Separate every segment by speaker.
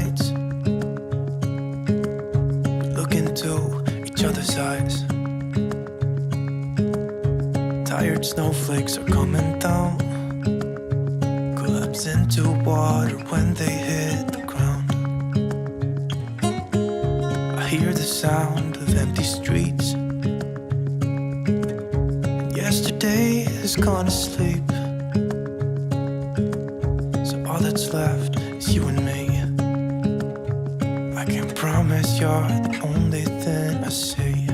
Speaker 1: lights. We look into each other's eyes. Tired snowflakes are coming down, collapse into water when they hit the ground. I hear the sound of empty streets. Yesterday has gone to sleep, so all that's left is you and me. I can promise you're the only thing I see.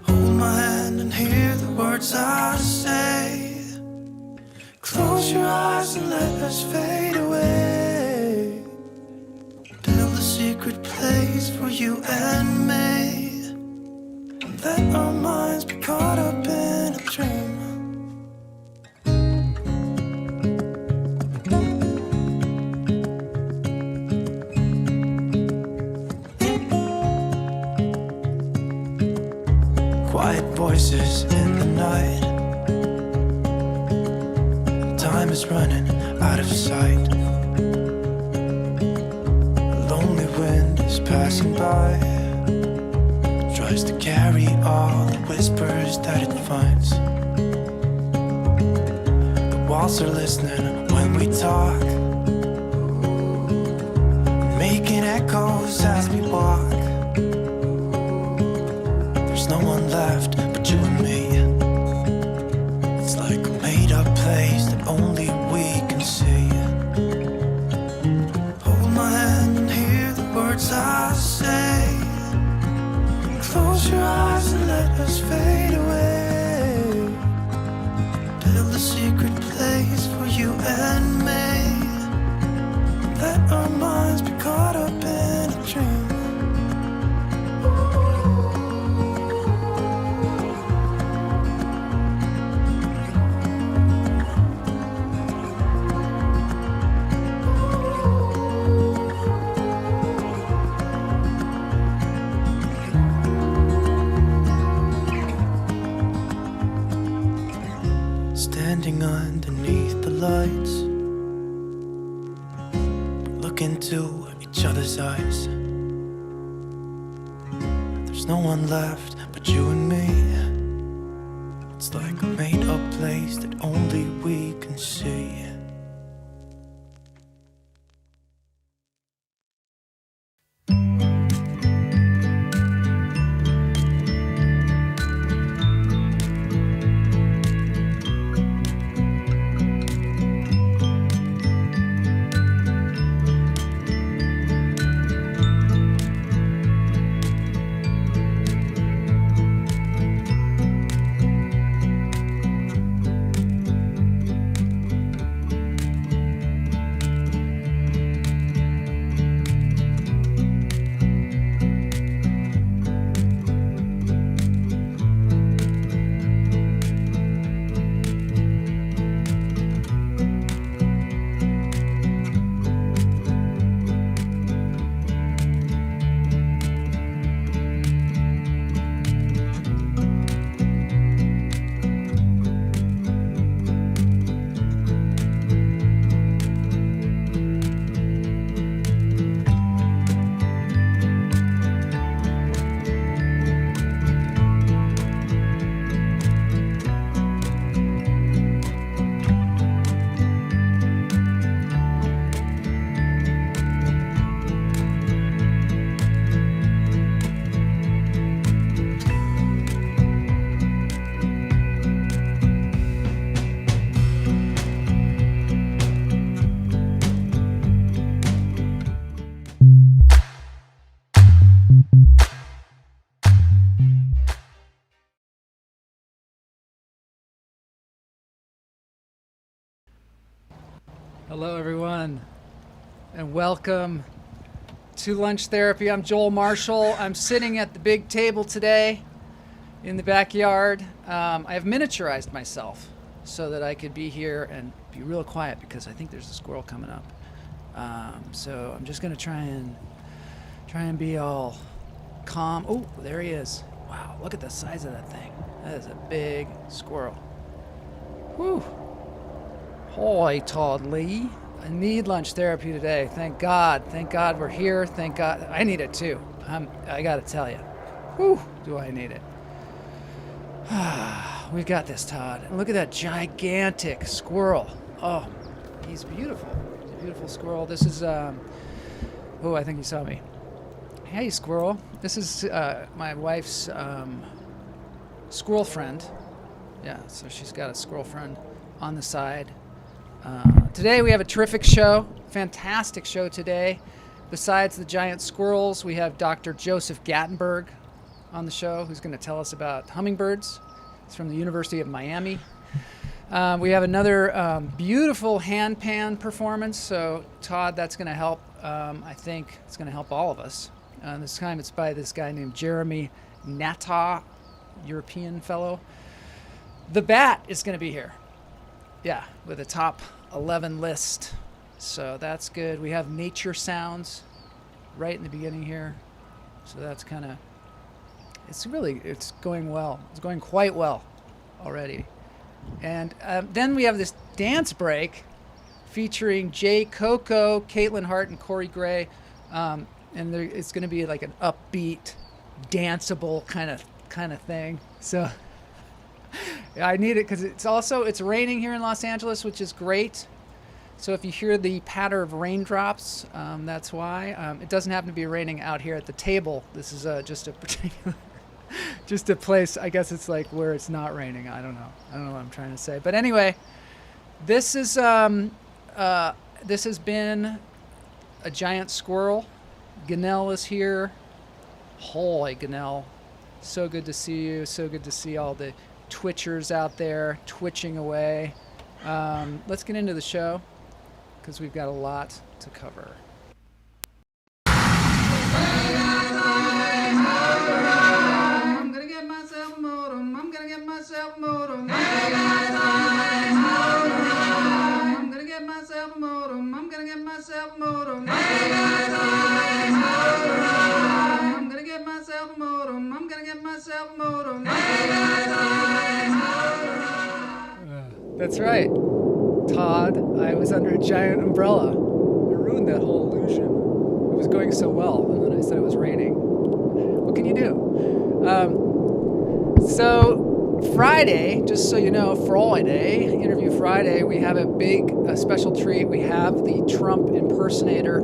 Speaker 1: Hold my hand and hear the words I say. Close your eyes and let us fade away. Build a secret place for you and me. Let our minds be caught up in a dream. Quiet voices in the night. Time is running out of sight. A lonely wind is passing by, tries to carry all the whispers that it finds. The walls are listening when we talk, making echoes as we walk. There's no one left but you and me. It's like a made-up place that only we can see. Hold my hand and hear the words I say. Close your eyes and let us fade away. Build a secret place for you and me. Let our minds be caught up in a dream. Standing underneath the lights, look into each other's eyes. There's no one left but you and me. It's like a made-up place that only we can see.
Speaker 2: Hello everyone, and welcome to Lunch Therapy. I'm Joel Marshall. I'm sitting at the big table today in the backyard. I have miniaturized myself so that I could be here and be real quiet because I think there's a squirrel coming up. So I'm just gonna try and be all calm. Oh, there he is. Wow, look at the size of that thing. That is a big squirrel. Whew. Hi, Todd Lee. I need lunch therapy today. Thank God. Thank God we're here. Thank God. I need it too. I got to tell you. Whew, do I need it. We've got this, Todd. And look at that gigantic squirrel. Oh, he's beautiful. He's a beautiful squirrel. This is, I think he saw me. Hey, squirrel. This is my wife's squirrel friend. Yeah, so she's got a squirrel friend on the side. Today we have a terrific show. Fantastic show today. Besides the giant squirrels, we have Dr. Joseph Gattenberg on the show, who's going to tell us about hummingbirds. He's from the University of Miami. We have another beautiful hand pan performance. So, Todd, that's going to help. I think it's going to help all of us. This time it's by this guy named Jeremy Nattagh, European fellow. The Bat is going to be here. Yeah, with a top 11 list. So that's good. We have nature sounds right in the beginning here. So that's kind of, it's going well. It's going quite well already. And then we have this dance break featuring Jay Coco, Caitlin Hart, and Corey Gray. And it's going to be like an upbeat, danceable kind of thing. So I need it because it's raining here in Los Angeles, which is great. So if you hear the patter of raindrops, that's why. It doesn't happen to be raining out here at the table. This is just a particular, just a place. I guess it's like where it's not raining. I don't know what I'm trying to say. But anyway, this has been a giant squirrel. Ganell is here. Holy Ganell, so good to see you. So good to see all the twitchers out there twitching away. Let's get into the show because we've got a lot to cover. I'm gonna get myself a modem. I'm gonna get myself a modem. I'm gonna get myself a modem. I'm gonna get myself a modem. I'm gonna get myself a modem. I'm gonna get myself a modem. That's right, Todd. I was under a giant umbrella. I ruined that whole illusion. It was going so well, and then I said it was raining. What can you do? So Friday, just so you know, Friday, Interview Friday, we have a special treat. We have the Trump impersonator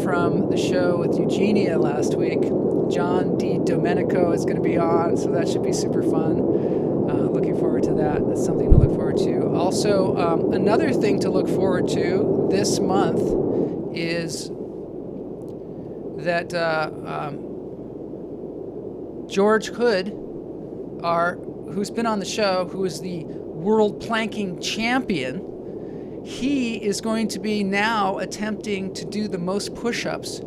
Speaker 2: from the show with Eugenia last week. John D. Domenico is going to be on, so that should be super fun. Looking forward to that. That's something to look forward to. Also, another thing to look forward to this month is that George Hood, who's been on the show, who is the world planking champion, he is going to be now attempting to do the most push-ups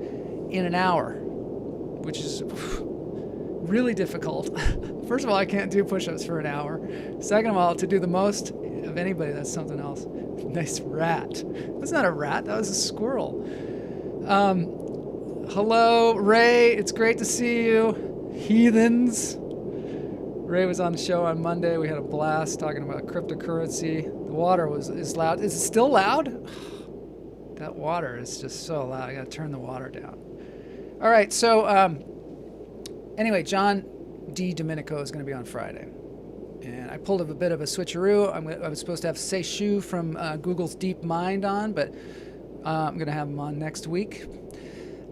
Speaker 2: in an hour, which is really difficult. First of all, I can't do push-ups for an hour. Second of all, to do the most of anybody, that's something else. Nice rat. That's not a rat, that was a squirrel. Hello, Ray. It's great to see you. Heathens. Ray was on the show on Monday. We had a blast talking about cryptocurrency. The water is loud. Is it still loud? That water is just so loud. I got to turn the water down. All right, so anyway, John D. Domenico is going to be on Friday. And I pulled a bit of a switcheroo. I was supposed to have Seishu from Google's DeepMind on, but I'm going to have him on next week.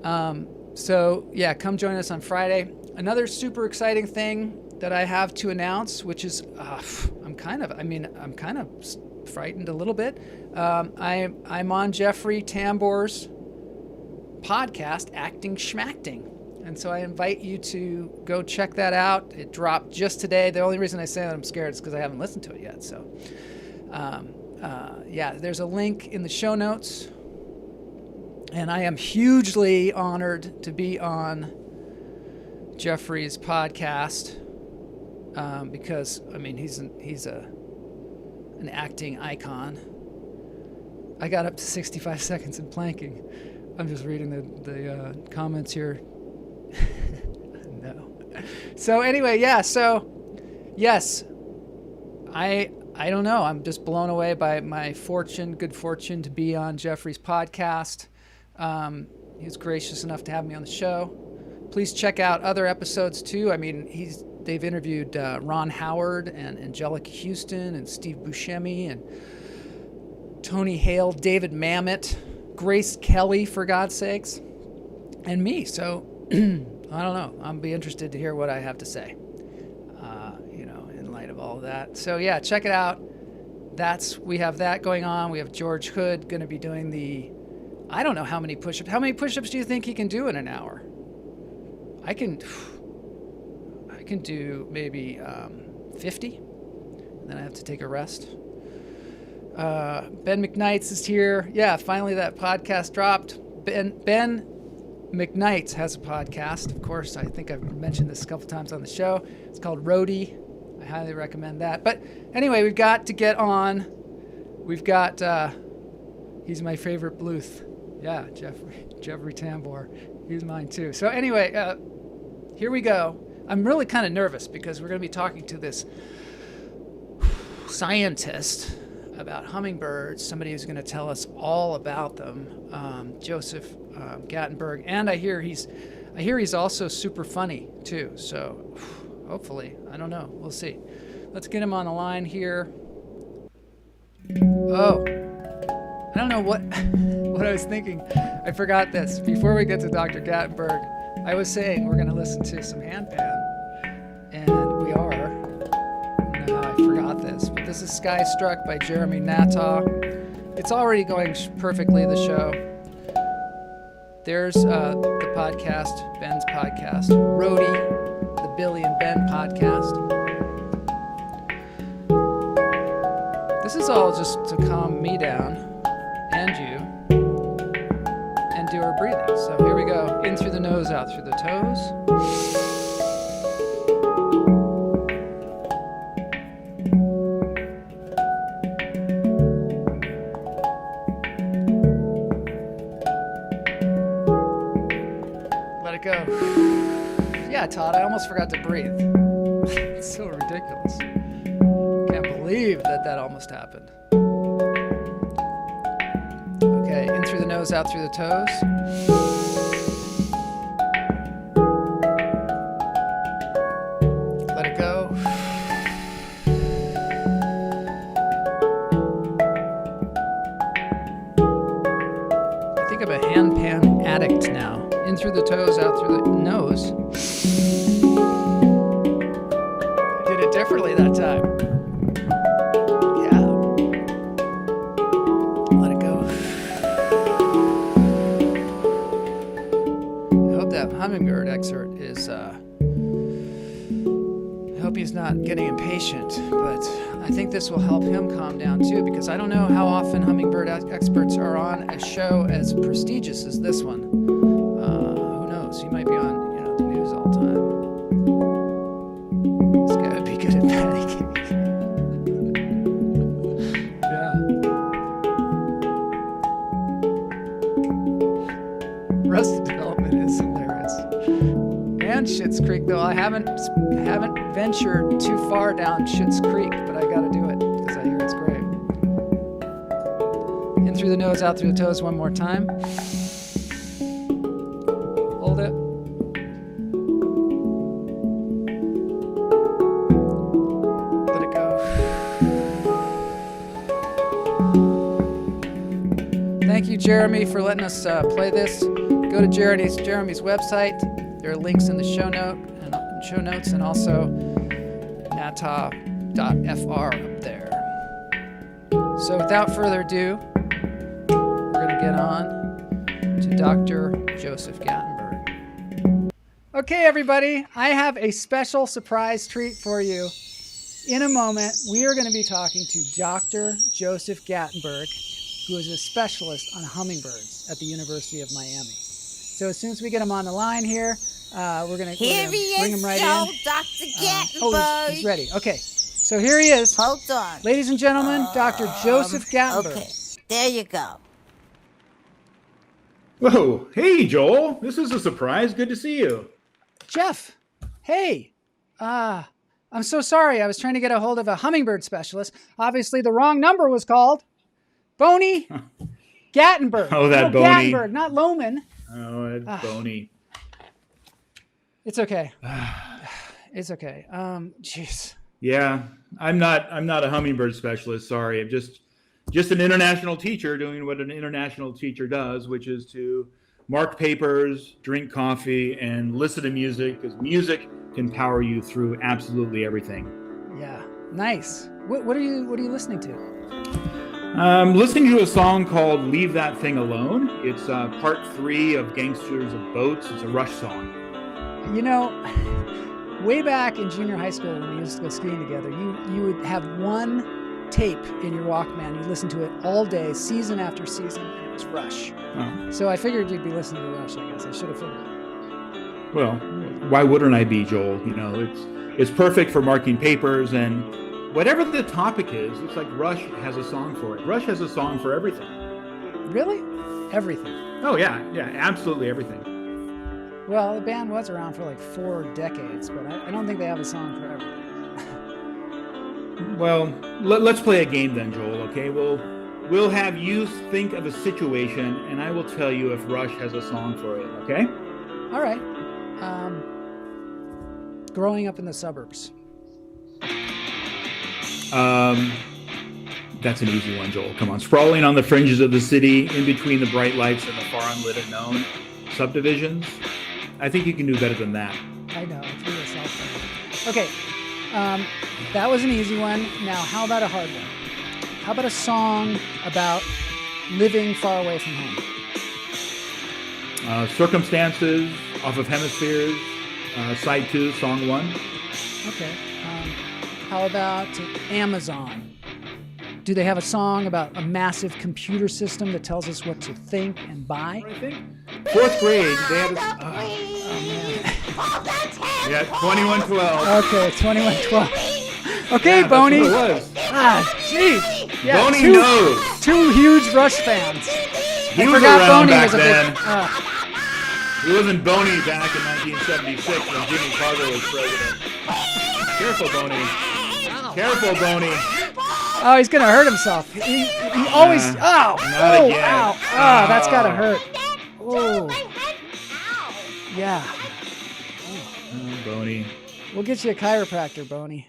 Speaker 2: So, yeah, come join us on Friday. Another super exciting thing that I have to announce, which is, I'm kind of frightened a little bit. I'm on Jeffrey Tambor's podcast, Acting Schmacting. And so I invite you to go check that out. It dropped just today. The only reason I say that I'm scared is because I haven't listened to it yet. So, there's a link in the show notes. And I am hugely honored to be on Jeffrey's podcast because, I mean, he's an acting icon. I got up to 65 seconds in planking. I'm just reading the comments here. No. So anyway, yeah. So yes, I I don't know. I'm just blown away by my good fortune to be on Jeffrey's podcast. He was gracious enough to have me on the show. Please check out other episodes too. I mean, they've interviewed Ron Howard and Angelica Houston and Steve Buscemi and Tony Hale, David Mamet, Grace Kelly, for God's sakes, and me. So I don't know. I'll be interested to hear what I have to say, in light of all of that. So yeah, check it out. We have that going on. We have George Hood going to be doing I don't know how many push-ups. How many push-ups do you think he can do in an hour? I can do maybe 50, and then I have to take a rest. Ben McKnights is here. Yeah, finally that podcast dropped. Ben McKnights has a podcast. Of course, I think I've mentioned this a couple times on the show. It's called Roadie. I highly recommend that. But anyway, we've got to get on. We've got, he's my favorite Bluth. Yeah, Jeffrey Tambor. He's mine too. So anyway, here we go. I'm really kind of nervous because we're going to be talking to this scientist about hummingbirds, somebody who's going to tell us all about them, Joseph Gattenberg. And I hear he's also super funny too. So hopefully, I don't know. We'll see. Let's get him on the line here. Oh, I don't know what I was thinking. I forgot this. Before we get to Dr. Gattenberg, I was saying we're going to listen to some handpan, and we are. No, I forgot this. But this is Sky Struck by Jeremy Nattagh. It's already going perfectly, the show. There's the podcast, Ben's podcast, Roadie, the Billy and Ben podcast. This is all just to calm me down and you and do our breathing. So here we go. In through the nose, out through the toes. Let it go. Yeah, Todd, I almost forgot to breathe. It's so ridiculous. Can't believe that almost happened. Okay, in through the nose, out through the toes. Let it go. I think I'm a handpan addict now. In through the toes, out through the nose. I did it differently that time. Yeah. Let it go. I hope that hummingbird excerpt is, I hope he's not getting impatient, but I think this will help him calm down too, because I don't know how often hummingbird experts are on a show as prestigious as this one. Who knows? He might be on, the news all the time. This guy would be good at panicking. Yeah. Arrested Development is hilarious. And Schitt's Creek, though I haven't ventured too far down Schitt's Creek, but I got to do it because I hear it's great. In through the nose, out through the toes, one more time. Hold it. Let it go. Thank you, Jeremy, for letting us play this. Go to Jeremy's website. There are links in the show notes, and also nattagh.fr up there. So without further ado, we're going to get on to Dr. Joseph Gattenberg. Okay, everybody, I have a special surprise treat for you. In a moment, we are going to be talking to Dr. Joseph Gattenberg, who is a specialist on hummingbirds at the University of Miami. So as soon as we get him on the line here, we're going to bring him right in.
Speaker 3: Dr. Gattenberg.
Speaker 2: He's ready. Okay, so here he is.
Speaker 3: Hold on.
Speaker 2: Ladies and gentlemen, Dr. Joseph Gattenberg.
Speaker 3: Okay, there you go.
Speaker 4: Whoa, hey Joel, this is a surprise. Good to see you.
Speaker 2: Jeff, hey, I'm so sorry. I was trying to get a hold of a hummingbird specialist. Obviously, the wrong number was called. Boney Gattenberg.
Speaker 4: Oh, that
Speaker 2: no,
Speaker 4: Boney.
Speaker 2: Gattenberg, not Lohman.
Speaker 4: Oh, that's Boney.
Speaker 2: It's okay. It's okay. Jeez.
Speaker 4: Yeah, I'm not a hummingbird specialist. Sorry, I'm just an international teacher doing what an international teacher does, which is to mark papers, drink coffee, and listen to music, because music can power you through absolutely everything.
Speaker 2: Yeah. Nice. What are you listening to?
Speaker 4: I'm listening to a song called "Leave That Thing Alone." It's part 3 of Gangsters of Boats. It's a Rush song.
Speaker 2: You know, way back in junior high school when we used to go skiing together, you would have one tape in your Walkman. You'd listen to it all day, season after season, and it was Rush.
Speaker 4: Oh.
Speaker 2: So I figured you'd be listening to Rush, I guess. I should have figured.
Speaker 4: Well, why wouldn't I be, Joel? You know, it's perfect for marking papers, and whatever the topic is, it's like Rush has a song for it. Rush has a song for everything.
Speaker 2: Really? Everything.
Speaker 4: Oh, yeah, absolutely everything.
Speaker 2: Well, the band was around for like 4 decades, but I don't think they have a song for everything.
Speaker 4: Well, let's play a game then, Joel, okay? We'll have you think of a situation, and I will tell you if Rush has a song for it, okay?
Speaker 2: All right. Growing up in the suburbs.
Speaker 4: That's an easy one, Joel. Come on. Sprawling on the fringes of the city, in between the bright lights and the far unlit unknown subdivisions. I think you can do better than that.
Speaker 2: I know. It's really self-centered. Okay. That was an easy one. Now, how about a hard one? How about a song about living far away from home?
Speaker 4: Circumstances, off of Hemispheres, side 2, song 1.
Speaker 2: Okay. How about Amazon? Do they have a song about a massive computer system that tells us what to think and buy?
Speaker 4: I think 4th grade, they had
Speaker 2: Oh, man.
Speaker 4: yeah, 2112.
Speaker 2: Okay, 2112. Okay,
Speaker 4: Yeah,
Speaker 2: Boney.
Speaker 4: that's what it was.
Speaker 2: Ah, jeez. Yeah,
Speaker 4: Boney
Speaker 2: two,
Speaker 4: knows.
Speaker 2: 2 huge Rush fans.
Speaker 4: He
Speaker 2: I
Speaker 4: was
Speaker 2: forgot
Speaker 4: around
Speaker 2: Boney
Speaker 4: back
Speaker 2: was a
Speaker 4: then.
Speaker 2: big.
Speaker 4: He wasn't Boney back in 1976 when Jimmy Carter was president. Careful, Boney. Careful, Boney.
Speaker 2: Oh, he's gonna hurt himself. He always.
Speaker 4: Not again.
Speaker 2: Ow! Oh, that's gotta hurt. Oh. Yeah.
Speaker 4: Oh, Boney.
Speaker 2: We'll get you a chiropractor, Boney.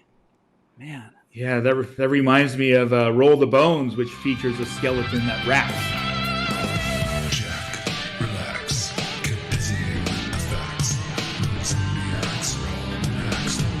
Speaker 2: Man.
Speaker 4: Yeah, that reminds me of Roll the Bones, which features a skeleton that raps.
Speaker 1: Jack, relax, get busy with the facts. Insomniacs,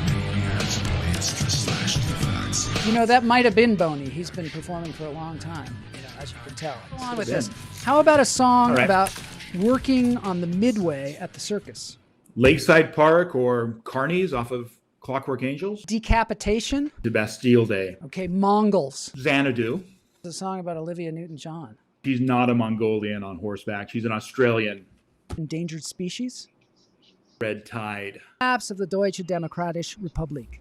Speaker 1: maniacs, stress slash the facts.
Speaker 2: You know, that might have been Boney. He's been performing for a long time, as you can tell. Go on with this. How about a song about working on the midway at the circus?
Speaker 4: Lakeside Park or Carney's off of Clockwork Angels.
Speaker 2: Decapitation?
Speaker 4: The Bastille Day.
Speaker 2: Okay, Mongols.
Speaker 4: Xanadu.
Speaker 2: It's a song about Olivia Newton-John.
Speaker 4: She's not a Mongolian on horseback. She's an Australian.
Speaker 2: Endangered species?
Speaker 4: Red Tide.
Speaker 2: Maps of the Deutsche Demokratische Republik.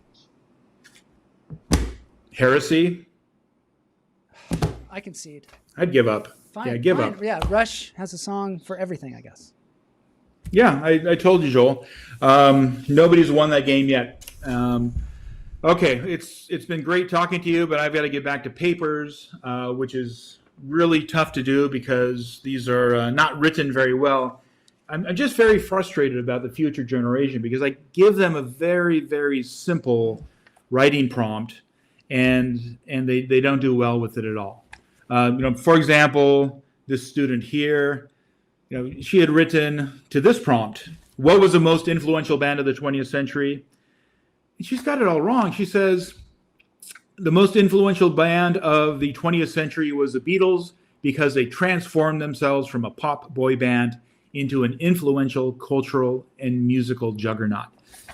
Speaker 4: Heresy.
Speaker 2: I concede.
Speaker 4: I'd give up.
Speaker 2: Fine.
Speaker 4: Yeah, give
Speaker 2: fine.
Speaker 4: up.
Speaker 2: Yeah, Rush has a song for everything, I guess.
Speaker 4: Yeah, I told you, Joel. Nobody's won that game yet. Okay, it's been great talking to you, but I've got to get back to papers, which is really tough to do because these are not written very well. I'm just very frustrated about the future generation because I give them a very, very simple writing prompt, and they don't do well with it at all. For example, this student here, she had written to this prompt, what was the most influential band of the 20th century? And she's got it all wrong. She says, the most influential band of the 20th century was the Beatles because they transformed themselves from a pop boy band into an influential cultural and musical juggernaut.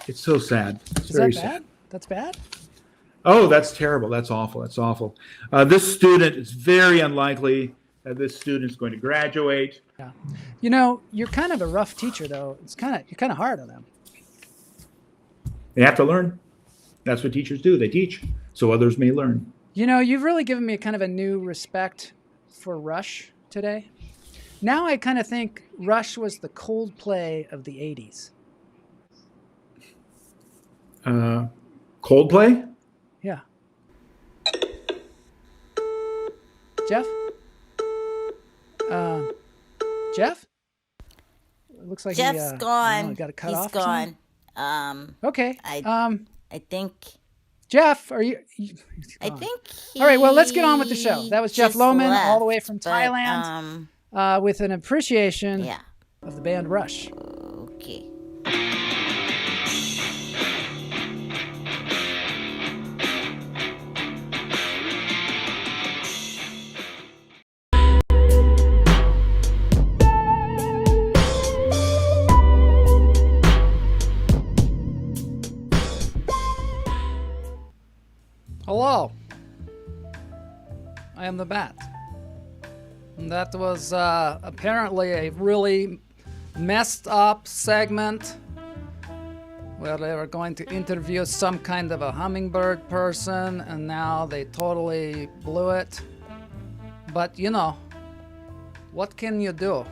Speaker 4: It's so sad. It's
Speaker 2: Is
Speaker 4: very
Speaker 2: that bad?
Speaker 4: sad.
Speaker 2: That's bad?
Speaker 4: Oh, that's terrible. That's awful. That's awful. This student, it's very unlikely that this student's going to graduate.
Speaker 2: Yeah. You're kind of a rough teacher, though. You're kind of hard on them.
Speaker 4: They have to learn. That's what teachers do. They teach so others may learn.
Speaker 2: You've really given me kind of a new respect for Rush today. Now I kind of think Rush was the Coldplay of the 80s.
Speaker 4: Coldplay?
Speaker 2: Yeah. Jeff? Jeff? It looks like
Speaker 3: Jeff's gone.
Speaker 2: got to cut
Speaker 3: He's
Speaker 2: off. Or something.
Speaker 3: gone.
Speaker 2: Okay.
Speaker 3: I think.
Speaker 2: Jeff, are you?
Speaker 3: I think.
Speaker 2: All right. Well, let's get on with the show. That was Jeff
Speaker 3: just
Speaker 2: Lohman,
Speaker 3: left,
Speaker 2: all the way from
Speaker 3: but,
Speaker 2: Thailand, with an appreciation
Speaker 3: Yeah.
Speaker 2: of the band Rush.
Speaker 3: Okay.
Speaker 2: Hello. I am the Bat. And that was apparently a really messed up segment where they were going to interview some kind of a hummingbird person, and now they totally blew it. But you know, what can you do?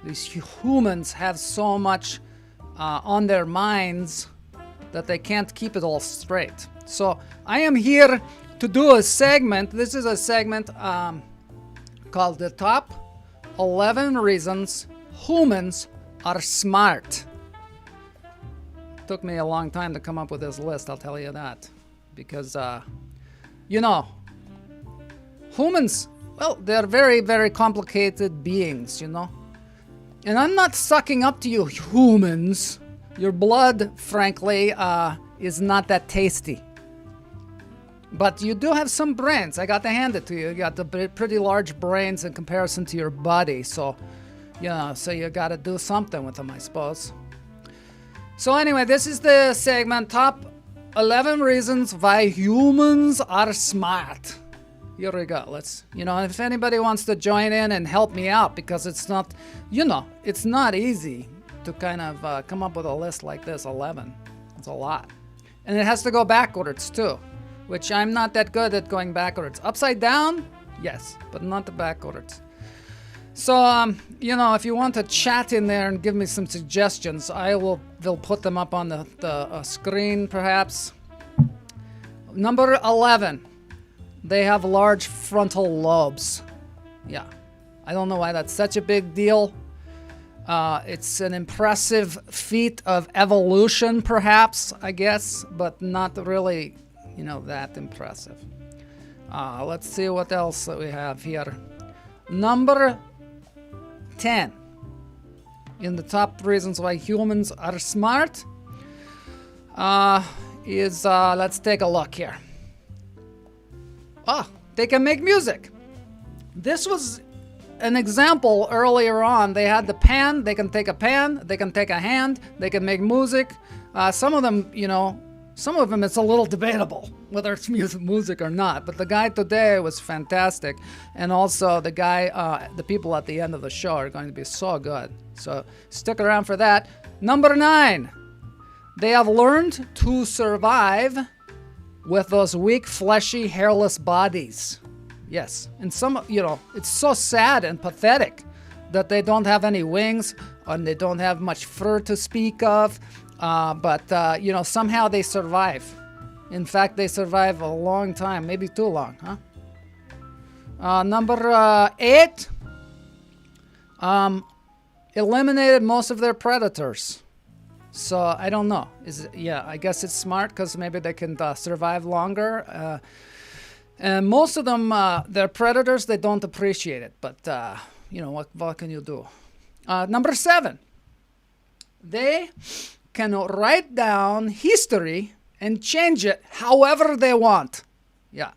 Speaker 2: These humans have so much on their minds that they can't keep it all straight. So I am here to do a segment. This is a segment called The Top 11 Reasons Humans Are Smart. It took me a long time to come up with this list, I'll tell you that. Because, you know, humans, well, they're very, very complicated beings, you know. And I'm not sucking up to you humans. Your blood, frankly, is not that tasty. But you do have some brains. I got to hand it to you. You got the pretty large brains in comparison to your body. So, you know, so you got to do something with them, I suppose. So anyway, this is the segment, Top 11 Reasons Why Humans Are Smart. Here we go. Let's, you know, if anybody wants to join in and help me out, because it's not, you know, it's not easy to kind of come up with a list like this, 11. It's a lot. And it has to go backwards, too. Which I'm not that good at going backwards. Upside down, yes, but not the backwards. So, you know, if you want to chat in there and give me some suggestions, they'll put them up on the screen, perhaps. Number 11, they have large frontal lobes. Yeah, I don't know why that's such a big deal. It's an impressive feat of evolution, perhaps, I guess, but not really, you know, that impressive. Let's see what else that we have here. Number 10 in the top reasons why humans are smart is, let's take a look here. They can make music. This was an example earlier on. They had the pan, they can take a pan, they can take a hand, they can make music. Some of them, you know, some of them it's a little debatable whether it's music or not, but the guy today was fantastic. And also the guy, the people at the end of the show are going to be so good. So stick around for that. Number 9, they have learned to survive with those weak, fleshy, hairless bodies. Yes, and some, you know, it's so sad and pathetic that they don't have any wings and they don't have much fur to speak of. But you know, somehow they survive. In fact, they survive a long time, maybe too long, huh? Number 8, eliminated most of their predators. So I don't know. Yeah, I guess it's smart because maybe they can survive longer. And most of them, their predators, they don't appreciate it. But you know, what can you do? Number 7, they can write down history and change it however they want. Yeah.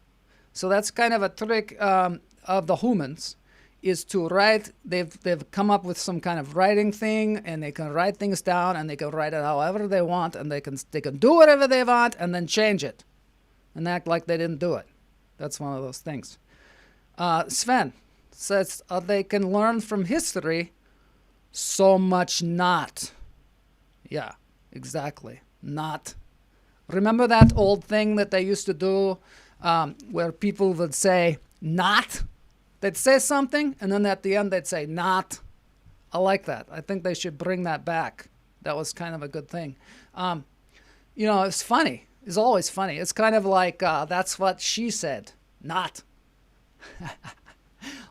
Speaker 2: So that's kind of a trick of the humans, is to write. They've come up with some kind of writing thing, and they can write things down, and they can write it however they want, and they can do whatever they want, and then change it, and act like they didn't do it. That's one of those things. Sven says they can learn from history. So much not. Yeah, exactly. Not. Remember that old thing that they used to do where people would say, not? They'd say something, and then at the end they'd say, not. I like that. I think they should bring that back. That was kind of a good thing. You know, it's funny. is always funny. It's kind of like, that's what she said. Not.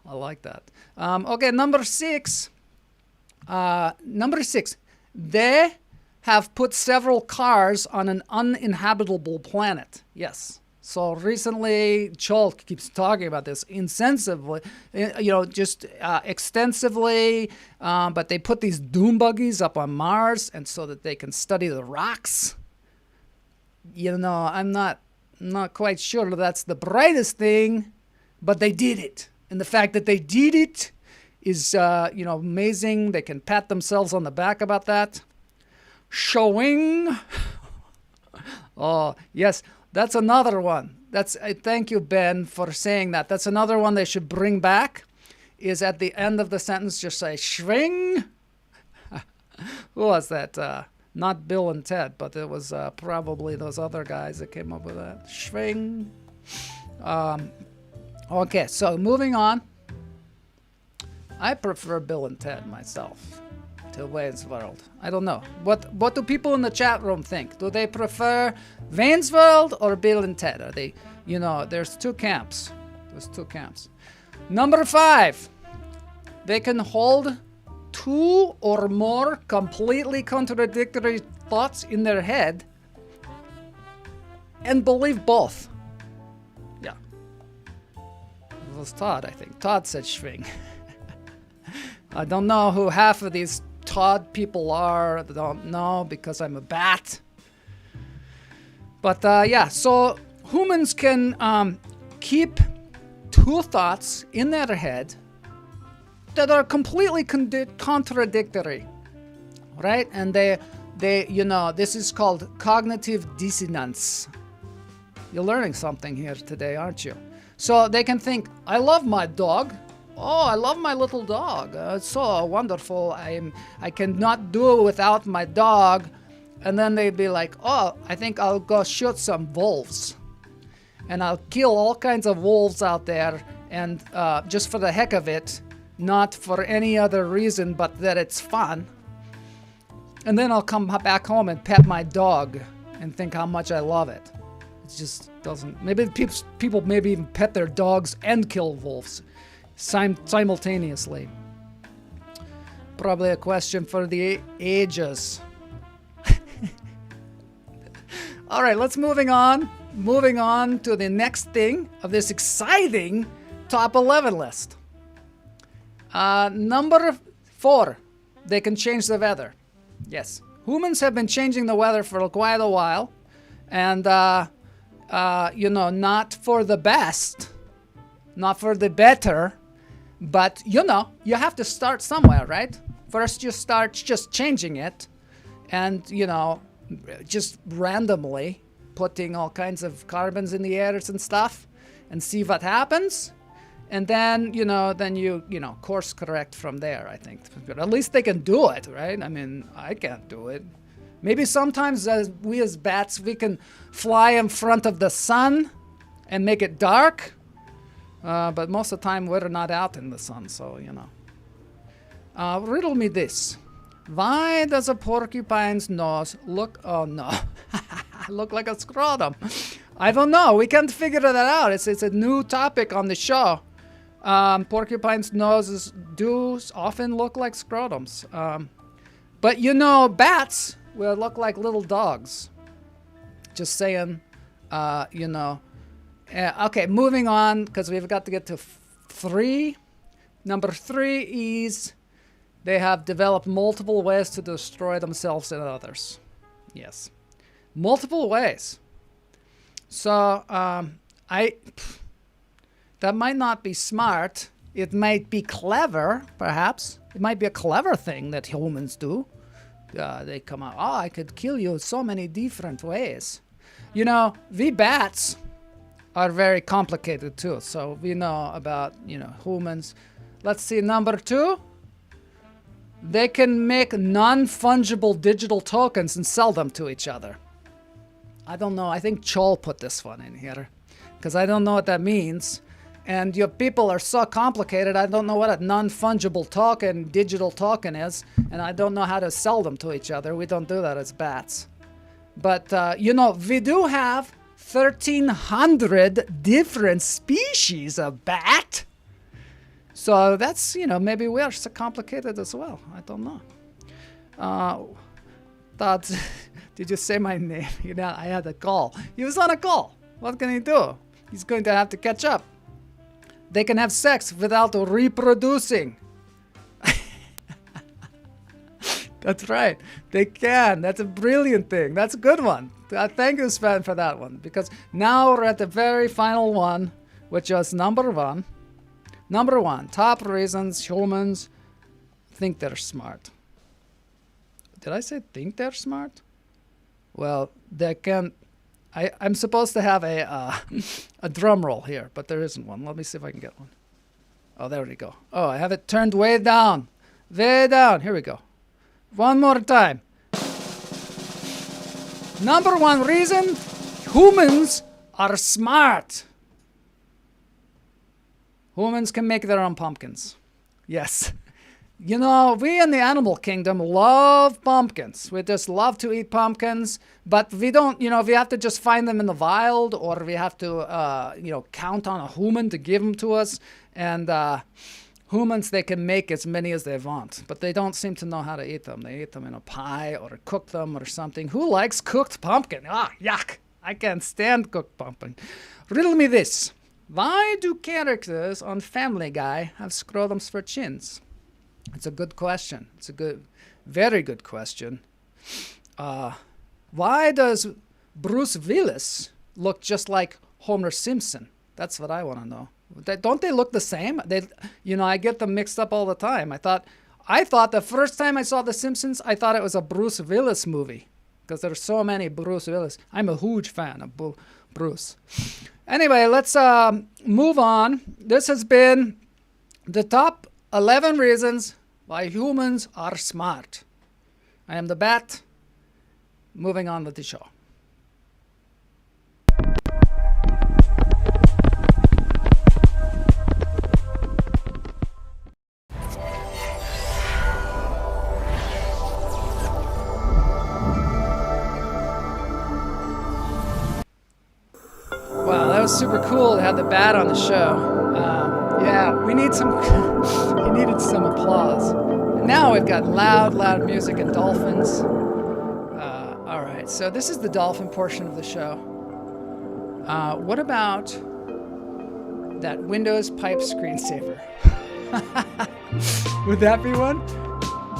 Speaker 2: I like that. Okay, number 6. Number 6. They have put several cars on an uninhabitable planet. Yes. So recently, Joel keeps talking about this insensively, just extensively. But they put these doom buggies up on Mars, and so that they can study the rocks. I'm not quite sure that's the brightest thing, but they did it. And the fact that they did it is, amazing. They can pat themselves on the back about that. Showing. Oh, yes, that's another one. Thank you, Ben, for saying that. That's another one they should bring back, is at the end of the sentence, just say, swing. Who was that? Not Bill and Ted, but it was probably those other guys that came up with that. Swing. Okay, so moving on. I prefer Bill and Ted myself to Wayne's World. I don't know. What do people in the chat room think? Do they prefer Wayne's World or Bill and Ted? Are they, there's two camps. Number 5. They can hold 2 or more completely contradictory thoughts in their head and believe both. Yeah. It was Todd, I think. Todd said swing. I don't know who half of these Todd people are. I don't know because I'm a bat. But so humans can keep 2 thoughts in their head that are completely contradictory, right? And they this is called cognitive dissonance. You're learning something here today, aren't you? So they can think, I love my dog. Oh, I love my little dog. It's so wonderful. I cannot do it without my dog. And then they'd be like, oh, I think I'll go shoot some wolves. And I'll kill all kinds of wolves out there, and just for the heck of it, not for any other reason but that it's fun. And then I'll come back home and pet my dog and think how much I love it. It just doesn't. Maybe people maybe even pet their dogs and kill wolves simultaneously. Probably a question for the ages. All right, let's moving on to the next thing of this exciting top 11 list. Number 4, they can change the weather. Yes, humans have been changing the weather for quite a while, and not for the best, not for the better, but you have to start somewhere, right? First, you start just changing it, and just randomly putting all kinds of carbons in the air and stuff, and see what happens. And then, you course correct from there, I think. But at least they can do it, right? I mean, I can't do it. Maybe sometimes we as bats, we can fly in front of the sun and make it dark. But most of the time, we're not out in the sun, so, riddle me this. Why does a porcupine's nose look like a scrotum? I don't know. We can't figure that out. It's a new topic on the show. Porcupines' noses do often look like scrotums. But bats will look like little dogs. Just saying, okay, moving on, because we've got to get to 3. Number 3 is they have developed multiple ways to destroy themselves and others. Yes. Multiple ways. So, that might not be smart. It might be clever, perhaps. It might be a clever thing that humans do. They come out, I could kill you so many different ways. We bats are very complicated too. So we know about, humans. Let's see, number 2. They can make non-fungible digital tokens and sell them to each other. I don't know. I think Chol put this one in here because I don't know what that means. And your people are so complicated, I don't know what a non-fungible token, digital token is, and I don't know how to sell them to each other. We don't do that as bats. But, we do have 1,300 different species of bat. So that's, maybe we are so complicated as well. I don't know. Did you say my name? I had a call. He was on a call. What can he do? He's going to have to catch up. They can have sex without reproducing. That's right. They can. That's a brilliant thing. That's a good one. Thank you, Sven, for that one. Because now we're at the very final one, which is number one. Number one, top reasons humans think they're smart. Did I say think they're smart? Well, they can. I'm supposed to have a drum roll here, but there isn't one. Let me see if I can get one. Oh, there we go. Oh, I have it turned way down. Way down. Here we go. One more time. Number one reason, humans are smart. Humans can make their own pumpkins. Yes. We in the animal kingdom love pumpkins. We just love to eat pumpkins, but we don't, we have to just find them in the wild, or we have to, count on a human to give them to us. And humans, they can make as many as they want, but they don't seem to know how to eat them. They eat them in a pie or cook them or something. Who likes cooked pumpkin? Yuck. I can't stand cooked pumpkin. Riddle me this. Why do characters on Family Guy have scrotums for chins? It's a good question. It's a very good question. Why does Bruce Willis look just like Homer Simpson? That's what I want to know. Don't they look the same? I get them mixed up all the time. I thought the first time I saw The Simpsons, I thought it was a Bruce Willis movie because there's so many Bruce Willis. I'm a huge fan of Bruce. Anyway, let's move on. This has been the top 11 reasons why humans are smart. I am the Bat. Moving on with the show. Wow, that was super cool to have the Bat on the show. We need some. He needed some applause. Now we've got loud music and dolphins. All right, so this is the dolphin portion of the show. What about that Windows pipe screensaver? Would that be one?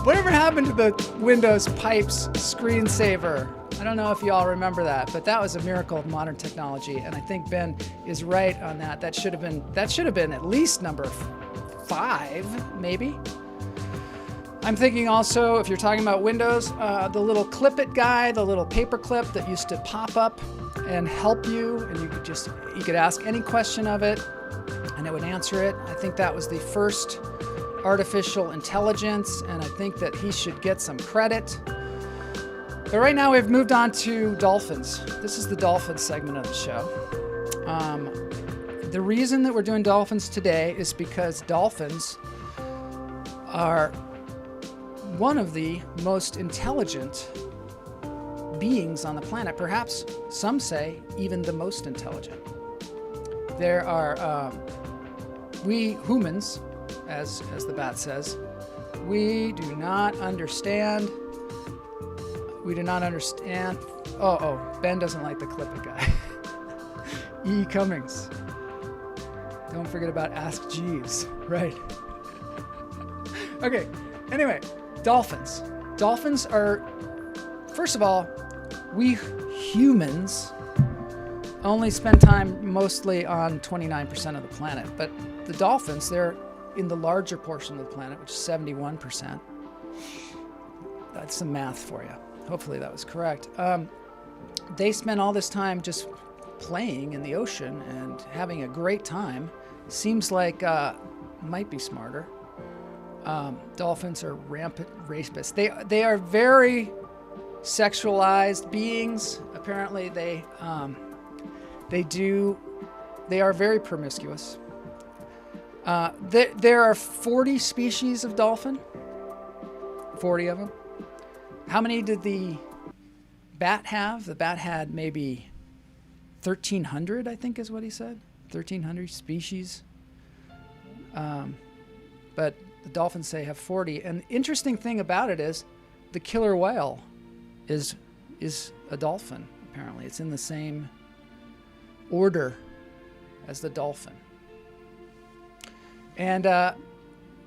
Speaker 2: Whatever happened to the Windows pipes screensaver? I don't know if you all remember that, but that was a miracle of modern technology, and I think Ben is right on that. That should have been at least number 5, maybe. I'm thinking also, if you're talking about Windows, the little clip it guy, the little paper clip that used to pop up and help you, and you could ask any question of it, and it would answer it. I think that was the first artificial intelligence, and I think that he should get some credit. But right now we've moved on to dolphins. This is the dolphin segment of the show. The reason that we're doing dolphins today is because dolphins are one of the most intelligent beings on the planet. Perhaps some say even the most intelligent. There are, we humans, as the Bat says, we do not understand. Oh, Ben doesn't like the clip it guy. E. Cummings. Don't forget about Ask Jeeves. Right. Okay. Anyway, dolphins. Dolphins are, first of all, we humans only spend time mostly on 29% of the planet. But the dolphins, they're in the larger portion of the planet, which is 71%. That's some math for you. Hopefully that was correct. They spend all this time just playing in the ocean and having a great time. Seems like might be smarter. Dolphins are rampant rapists. They are very sexualized beings. Apparently they are very promiscuous. There are 40 species of dolphin. 40 of them. How many did the bat have. The bat had maybe 1,300, I think is what he said. 1,300 species. But the dolphins say have 40. And the interesting thing about it is the killer whale is a dolphin, apparently. It's in the same order as the dolphin. And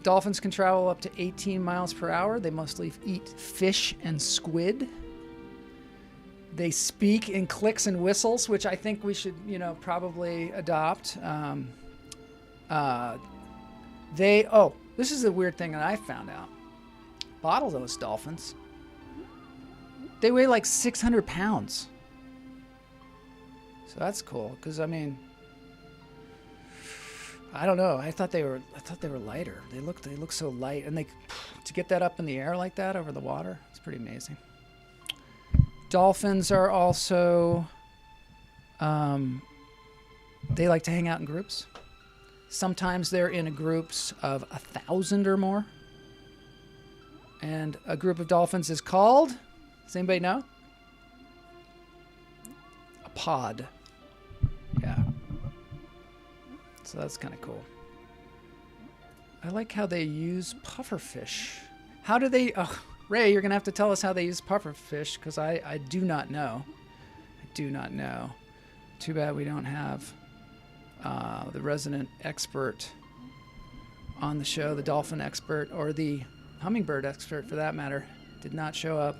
Speaker 2: dolphins can travel up to 18 miles per hour. They mostly eat fish and squid. They speak in clicks and whistles, which I think we should, probably adopt. This is a weird thing that I found out. Bottlenose dolphins, they weigh like 600 pounds. So that's cool, because I don't know. I thought they were lighter. They look so light, and to get that up in the air like that over the water, it's pretty amazing. Dolphins are also, they like to hang out in groups. Sometimes they're in groups of 1,000 or more. And a group of dolphins is called, does anybody know? A pod. Yeah. So that's kind of cool. I like how they use pufferfish. How do they... Oh, Ray, you're going to have to tell us how they use pufferfish, because I do not know. I do not know. Too bad we don't have the resident expert on the show, the dolphin expert, or the hummingbird expert for that matter. Did not show up.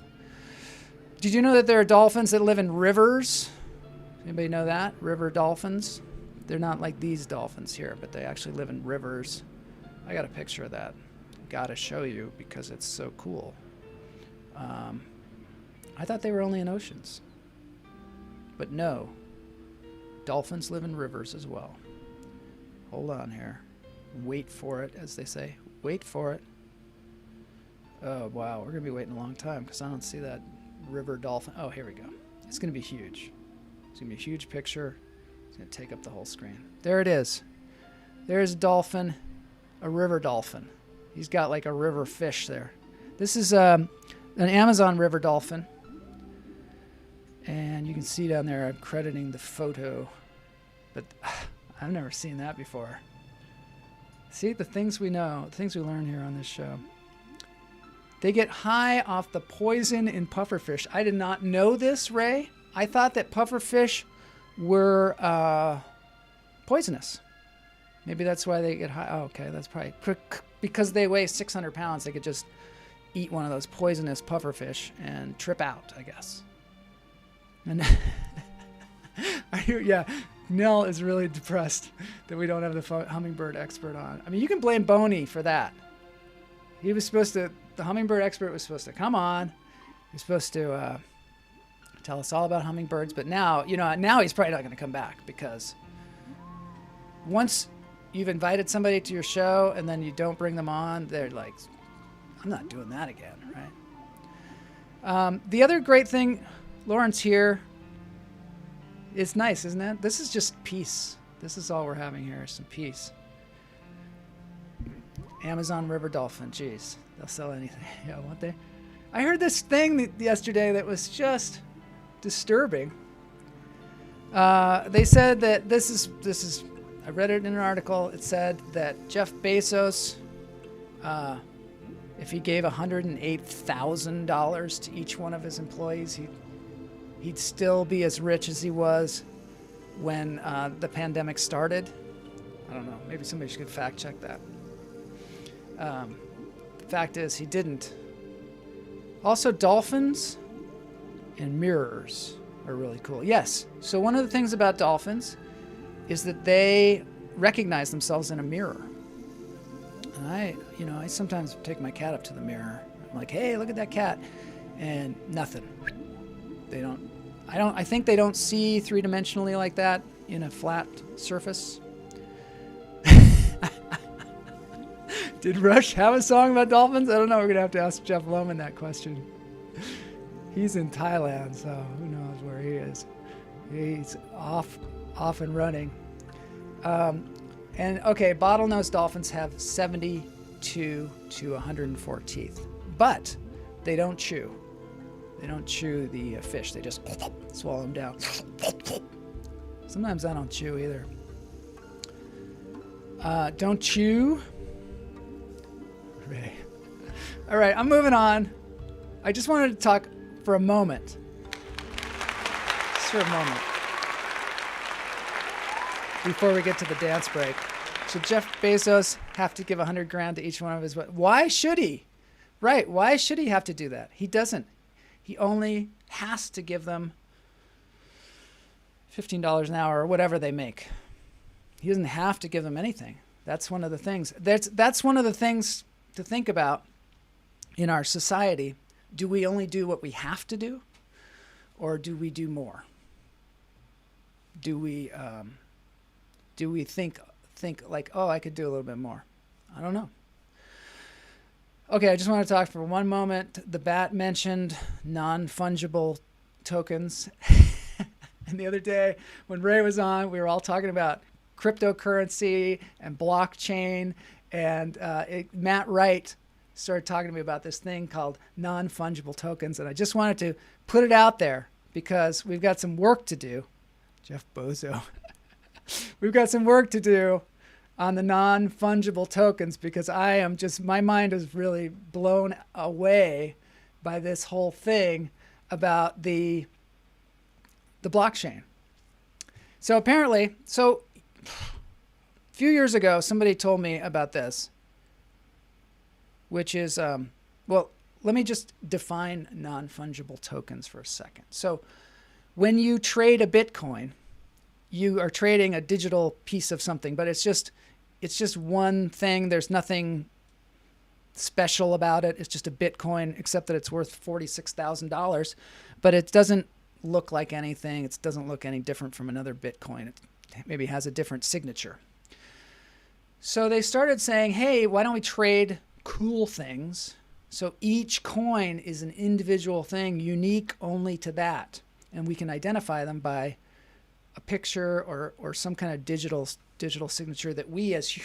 Speaker 2: Did you know that there are dolphins that live in rivers? Anybody know that? River dolphins? They're not like these dolphins here, but they actually live in rivers. I got a picture of that. Gotta show you because it's so cool. I thought they were only in oceans. But no. Dolphins live in rivers as well. Hold on here. Wait for it, as they say. Wait for it. Oh, wow. We're going to be waiting a long time because I don't see that river dolphin. Oh, here we go. It's going to be huge. It's going to be a huge picture. It's going to take up the whole screen. There it is. There's a dolphin, a river dolphin. He's got like a river fish there. This is an Amazon river dolphin. And you can see down there, I'm crediting the photo. But I've never seen that before. See, the things we know, the things we learn here on this show. They get high off the poison in pufferfish. I did not know this, Ray. I thought that pufferfish were poisonous. Maybe that's why they get high. Oh, okay, that's probably because they weigh 600 pounds. They could just eat one of those poisonous pufferfish and trip out, I guess. And yeah, Nell is really depressed that we don't have the hummingbird expert on. I mean, you can blame Boney for that. He was supposed to, the hummingbird expert was supposed to come on. He was supposed to tell us all about hummingbirds. But now, now he's probably not going to come back because once you've invited somebody to your show and then you don't bring them on, they're like, I'm not doing that again, right? The other great thing, Lauren's here. It's nice, isn't it? This is just peace. This is all we're having here, some peace. Amazon River Dolphin, jeez, they'll sell anything. Yeah, won't they? I heard this thing yesterday that was just disturbing. They said that this is. I read it in an article. It said that Jeff Bezos, if he gave $108,000 to each one of his employees, he'd still be as rich as he was when the pandemic started. I don't know. Maybe somebody should fact check that. The fact is, he didn't. Also, dolphins and mirrors are really cool. Yes. So one of the things about dolphins is that they recognize themselves in a mirror. And I sometimes take my cat up to the mirror. I'm like, hey, look at that cat. And nothing. They don't. I think they don't see three-dimensionally like that in a flat surface. Did Rush have a song about dolphins? I don't know. We're going to have to ask Jeff Lohman that question. He's in Thailand, so who knows where he is. He's off and running. Bottlenose dolphins have 72 to 104 teeth, but they don't chew. They don't chew the fish. They just swallow them down. Sometimes I don't chew either. Don't chew. Ray. All right, I'm moving on. I just wanted to talk for a moment. Just for a moment. Before we get to the dance break. Should Jeff Bezos have to give $100,000 to each one of his? Why should he? Right. Why should he have to do that? He doesn't. He only has to give them $15 an hour or whatever they make. He doesn't have to give them anything. That's one of the things. That's one of the things to think about in our society. Do we only do what we have to do, or do we do more? Do we think like, oh, I could do a little bit more? I don't know. Okay, I just want to talk for one moment. The bat mentioned non-fungible tokens. And the other day when Ray was on, we were all talking about cryptocurrency and blockchain. And Matt Wright started talking to me about this thing called non-fungible tokens. And I just wanted to put it out there because we've got some work to do. Jeff Bozo. We've got some work to do on the non-fungible tokens because my mind is really blown away by this whole thing about the blockchain. So apparently, a few years ago, somebody told me about this, which is, well, let me just define non-fungible tokens for a second. So when you trade a Bitcoin, you are trading a digital piece of something, but it's just one thing. There's nothing special about it. It's just a Bitcoin, except that it's worth $46,000, but it doesn't look like anything. It doesn't look any different from another Bitcoin. It maybe has a different signature. So they started saying, hey, why don't we trade cool things? So each coin is an individual thing, unique only to that. And we can identify them by a picture or some kind of digital signature that we as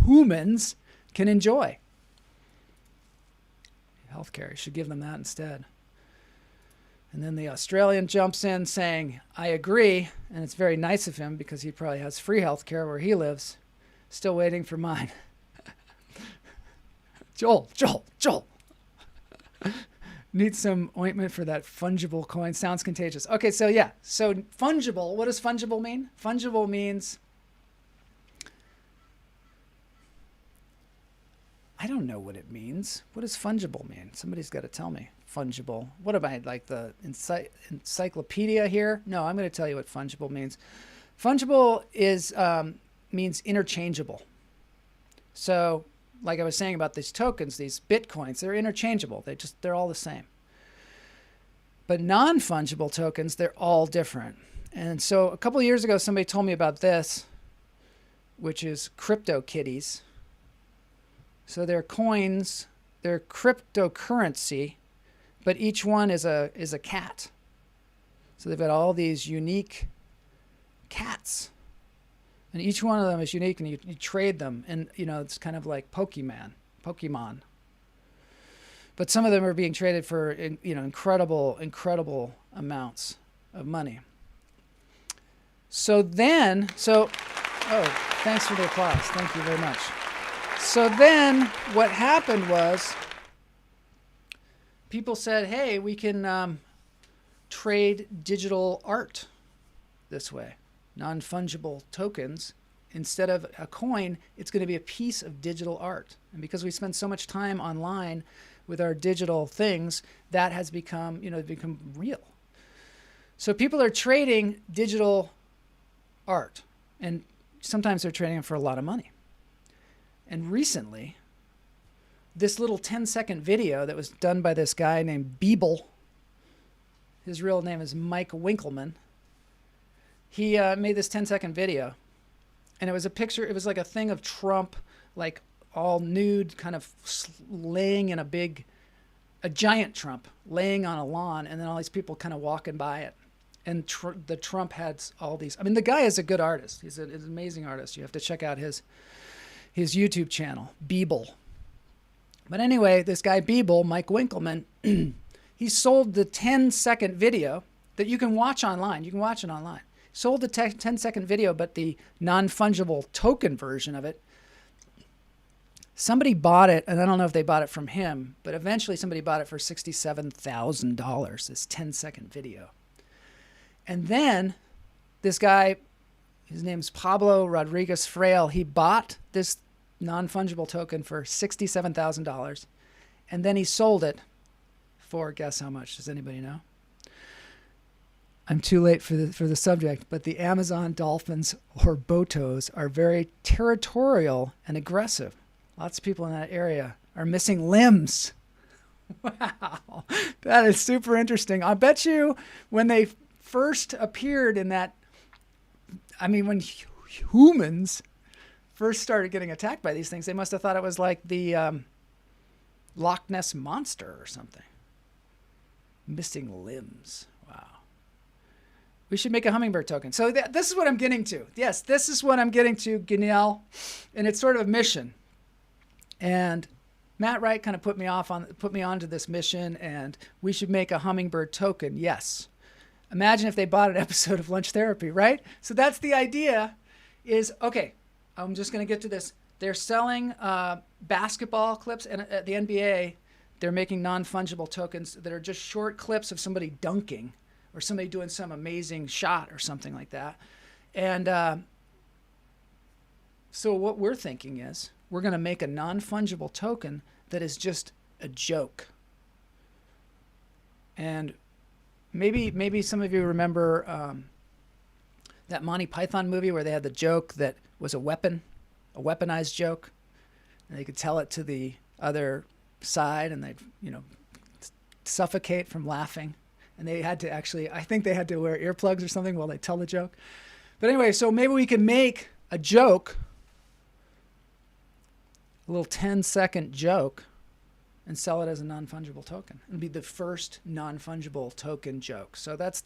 Speaker 2: humans can enjoy. Healthcare, you should give them that instead. And then the Australian jumps in saying, I agree, and it's very nice of him because he probably has free healthcare where he lives. Still waiting for mine. Joel. Need some ointment for that fungible coin. Sounds contagious. Okay, so yeah. So fungible, what does fungible mean? Fungible means, I don't know what it means. What does fungible mean? Somebody's got to tell me. Fungible. What am I, like the encyclopedia here? No, I'm going to tell you what fungible means. Fungible is means interchangeable. So, like I was saying about these tokens, these Bitcoins, they're interchangeable. They're all the same. But non-fungible tokens, they're all different. And so a couple of years ago, somebody told me about this, which is Kitties. So they're coins, they're cryptocurrency, but each one is a cat. So they've got all these unique cats. And each one of them is unique, and you trade them. And, it's kind of like Pokemon. But some of them are being traded for, incredible amounts of money. Oh, thanks for the applause. Thank you very much. So then what happened was people said, hey, we can trade digital art this way. Non-fungible tokens. Instead of a coin, it's going to be a piece of digital art. And because we spend so much time online with our digital things, that has become real. So people are trading digital art, and sometimes they're trading it for a lot of money. And recently, this little 10-second video that was done by this guy named Beeble, his real name is Mike Winkleman. He made this 10-second video, and it was a picture. It was like a thing of Trump, like all nude, kind of laying in a giant Trump laying on a lawn, and then all these people kind of walking by it. And the Trump had all these. I mean, the guy is a good artist. He's an amazing artist. You have to check out his YouTube channel, Beeble. But anyway, this guy Beeble, Mike Winkleman, he sold the 10-second video that you can watch online. You can watch it online. Sold the 10-second video, but the non-fungible token version of it, somebody bought it, and I don't know if they bought it from him, but eventually somebody bought it for $67,000, this 10-second video. And then this guy, his name's Pablo Rodriguez Frail, he bought this non-fungible token for $67,000, and then he sold it for, guess how much? Does anybody know? I'm too late for the subject, but the Amazon dolphins, or botos, are very territorial and aggressive. Lots of people in that area are missing limbs. Wow, that is super interesting. I bet you when they first appeared in that, I mean, when humans first started getting attacked by these things, they must have thought it was like the Loch Ness Monster or something. Missing limbs. Wow. We should make a hummingbird token. So this is what I'm getting to. Yes, this is what I'm getting to, Gunnell. And it's sort of a mission. And Matt Wright kind of put me onto this mission, and we should make a hummingbird token. Yes. Imagine if they bought an episode of Lunch Therapy, right? So that's the idea is, okay, I'm just going to get to this. They're selling basketball clips, and at the NBA, they're making non-fungible tokens that are just short clips of somebody dunking or somebody doing some amazing shot or something like that. And so what we're thinking is we're going to make a non-fungible token that is just a joke. And maybe some of you remember that Monty Python movie where they had the joke that was a weapon, a weaponized joke, and they could tell it to the other side and they'd, suffocate from laughing. And they had to actually, I think they had to wear earplugs or something while they tell the joke. But anyway, so maybe we can make a joke, a little 10-second joke, and sell it as a non-fungible token. It'd be the first non-fungible token joke. So that's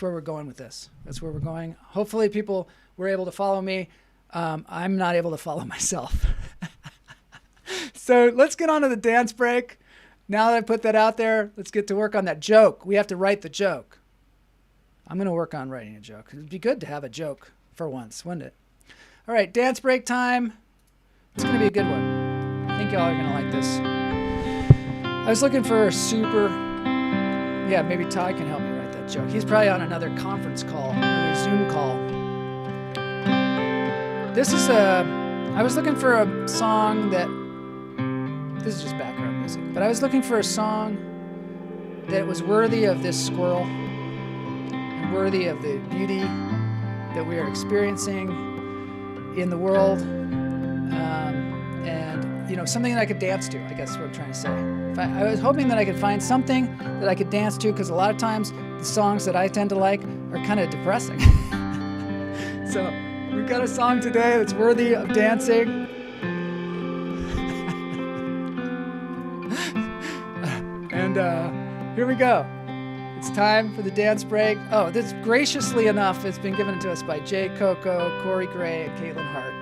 Speaker 2: where we're going with this. That's where we're going. Hopefully people were able to follow me. I'm not able to follow myself. So let's get on to the dance break. Now that I put that out there, let's get to work on that joke. We have to write the joke. I'm going to work on writing a joke. It'd be good to have a joke for once, wouldn't it? All right, dance break time. It's going to be a good one. I think y'all are going to like this. I was looking for a super... Yeah, maybe Ty can help me write that joke. He's probably on another conference call, another Zoom call. I was looking for a song that... This is just background music. But I was looking for a song that was worthy of this squirrel and worthy of the beauty that we are experiencing in the world. And, something that I could dance to, I guess is what I'm trying to say. I was hoping that I could find something that I could dance to, because a lot of times the songs that I tend to like are kind of depressing. So we've got a song today that's worthy of dancing. And here we go. It's time for the dance break. Oh, this graciously enough has been given to us by Jay Coco, Corey Gray, and Caitlin Hart,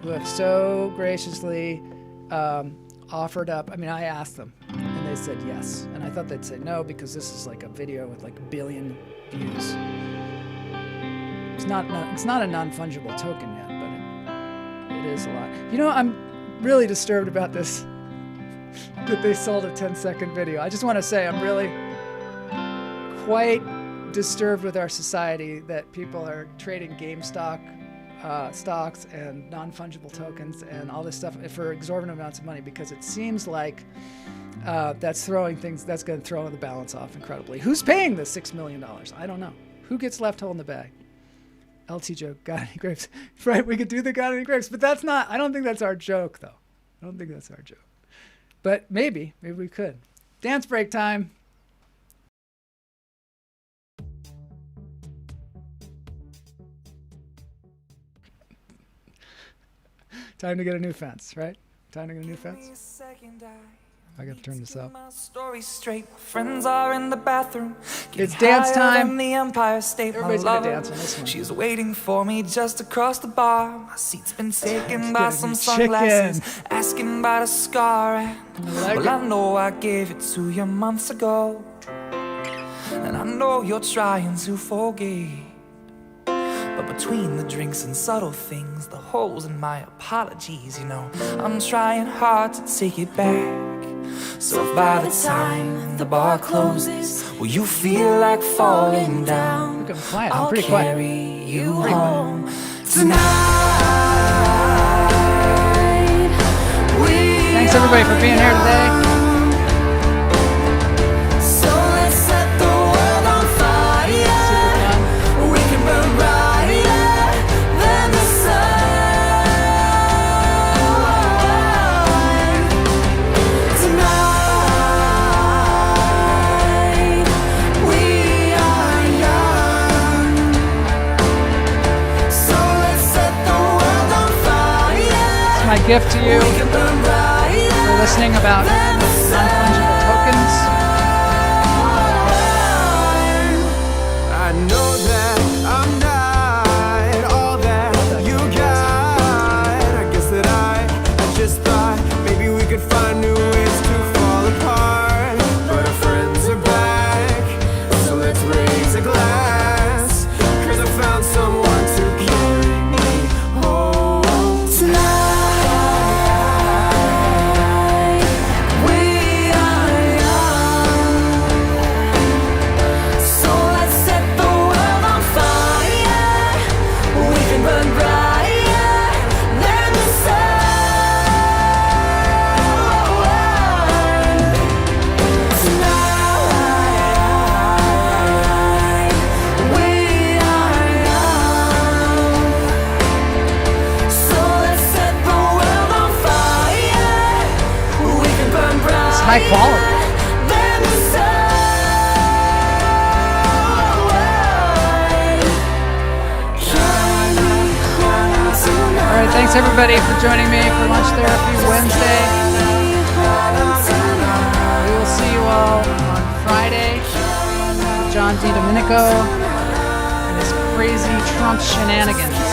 Speaker 2: who have so graciously offered up. I mean, I asked them, and they said yes. And I thought they'd say no, because this is like a video with like a billion views. It's not a non-fungible token yet, but it is a lot. I'm really disturbed about this, that they sold a 10-second video. I just want to say I'm really quite disturbed with our society that people are trading GameStop stocks and non-fungible tokens and all this stuff for exorbitant amounts of money, because it seems like that's going to throw the balance off incredibly. Who's paying the $6 million? I don't know. Who gets left holding the bag? LT joke, got any grapes? Right, we could do the got any grapes, but I don't think that's our joke, though. I don't think that's our joke. But maybe we could. Dance break time. Time to get a new fence, right? Time to get a new fence. I gotta turn this up.
Speaker 1: My story straight. My friends are in the bathroom.
Speaker 2: It's dance time.
Speaker 1: The Empire State.
Speaker 2: Everybody's gonna dance on this one.
Speaker 1: She's waiting for me just across the bar. My seat's been taken by
Speaker 2: getting
Speaker 1: some
Speaker 2: me
Speaker 1: sunglasses,
Speaker 2: chicken.
Speaker 1: asking about a scar. And,
Speaker 2: like
Speaker 1: well,
Speaker 2: it.
Speaker 1: I know I gave it to you months ago, and I know you're trying to forget. But between the drinks and subtle things, the holes in my apologies, you know, I'm trying hard to take it back. So if by the time the bar closes, will you feel like falling down?
Speaker 2: Look, I'm quiet. I'm
Speaker 1: I'll
Speaker 2: pretty quiet.
Speaker 1: carry you
Speaker 2: Pretty quiet.
Speaker 1: home tonight.
Speaker 2: Thanks everybody for being here today.
Speaker 1: So let's set the world on fire.
Speaker 2: Super fun.
Speaker 1: We can burn brighter than the sun. Tonight, we are young. So let's set the world on fire.
Speaker 2: It's my gift to you
Speaker 1: We can burn brighter
Speaker 2: for listening about
Speaker 1: than the sun.
Speaker 2: non-fungible tokens.
Speaker 1: I know that I'm not all that you got. I guess that I just thought maybe we could find new ways to fall apart. But our friends are back, so let's raise a glass. 'Cause I found someone to carry me home tonight. We are young. So let's set the world on fire. We can burn brighter than the sun. Tonight, we are young. So let's set the world on fire. We can burn brighter
Speaker 2: It's high quality.
Speaker 1: than the sun.
Speaker 2: All right, thanks everybody for joining me for Lunch Therapy Wednesday. We will see you all on Friday. John DiDomenico and his crazy Trump shenanigans.